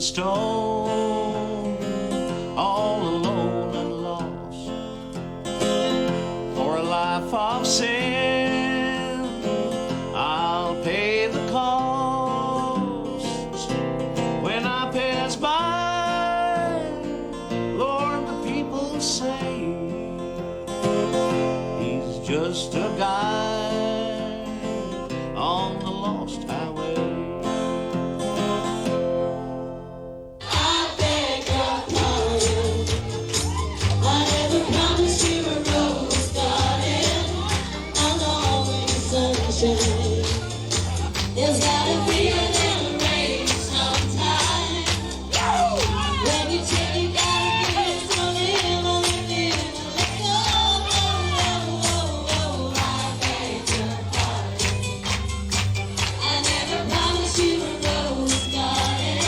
stone, all alone and lost. For a life of sin, I'll pay the cost. When I pass by, Lord, the people say, he's just a guy on the lost highway. I beg your pardon, I never promised you a rose garden along with the sunshine. There's gotta be a little rain sometime. When you take, you gotta get to live, let go. I beg your pardon, I never promised you a rose garden.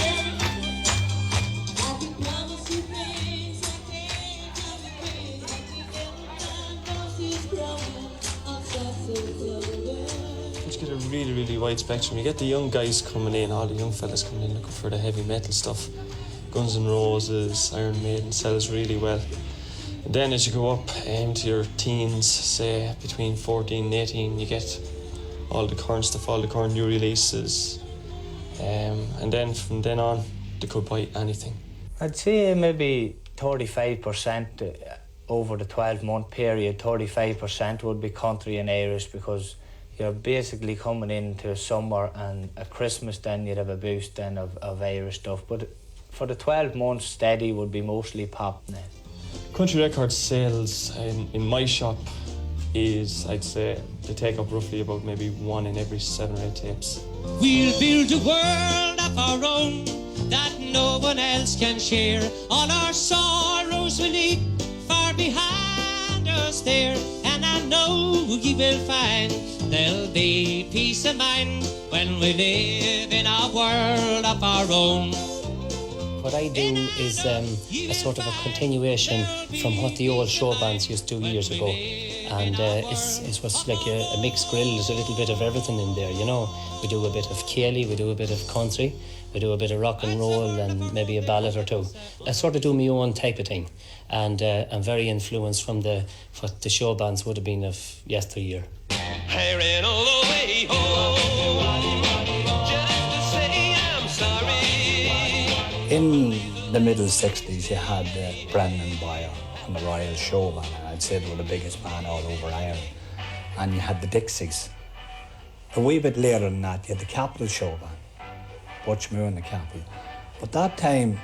I can promise you things I can't promise you, but you never find roses growing on soft clover. You get a really, really wide spectrum. You get the young guys coming in, all the young fellas coming in looking for the heavy metal stuff. Guns N' Roses, Iron Maiden sells really well. And then as you go up to your teens, say between 14 and 18, you get all the current stuff, all the current new releases. And then from then on, they could buy anything. I'd say maybe 35% over the 12-month period, 35% would be country and Irish, because you're basically coming into summer, and at Christmas then you'd have a boost then of Irish stuff. But for the 12 months steady would be mostly pop now. Country record sales in my shop is, I'd say, they take up roughly about maybe 1 in every 7 or 8 tapes. We'll build a world of our own that no one else can share. All our sorrows will leave far behind us there, and I know you will find there'll be peace of mind when we live in a world of our own. What I do is a sort of a continuation from what the old show bands used to do years ago. And it's what's like a mixed grill. There's a little bit of everything in there, you know. We do a bit of Cayley, we do a bit of country, we do a bit of rock and roll, and maybe a ballad or two. I sort of do my own type of thing. And I'm very influenced from what the show bands would have been of yesteryear. I ran all the way home just to say I'm sorry. In the middle 60s, you had Brendan Boyer and the Royal Show Band. I'd say they were the biggest band all over Ireland. And you had the Dixies. A wee bit later than that, you had the Capital Show Band, Butch Moore and the Capital. But that time,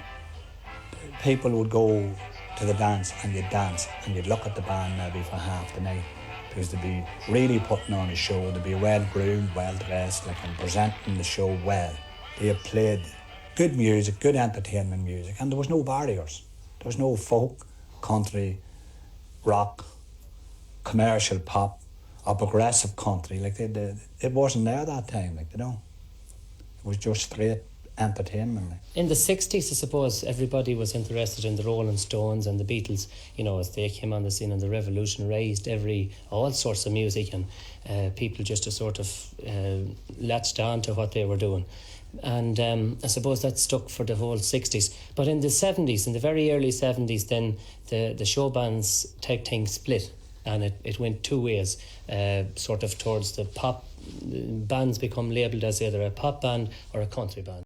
people would go to the dance and you'd look at the band maybe for half the night, because they'd be really putting on a show. They'd be well groomed, well dressed, and presenting the show well. They had played good music, good entertainment music, and there was no barriers. There was no folk, country, rock, commercial pop, or progressive country. It wasn't there that time, It was just straight entertainment. In the 60s, I suppose, everybody was interested in the Rolling Stones and the Beatles, as they came on the scene, and the revolution raised all sorts of music, and people just sort of latched on to what they were doing. And I suppose that stuck for the whole 60s. But in the 70s, in the very early 70s, then the show bands type thing split, and it went two ways, sort of towards the pop. Bands become labelled as either a pop band or a country band.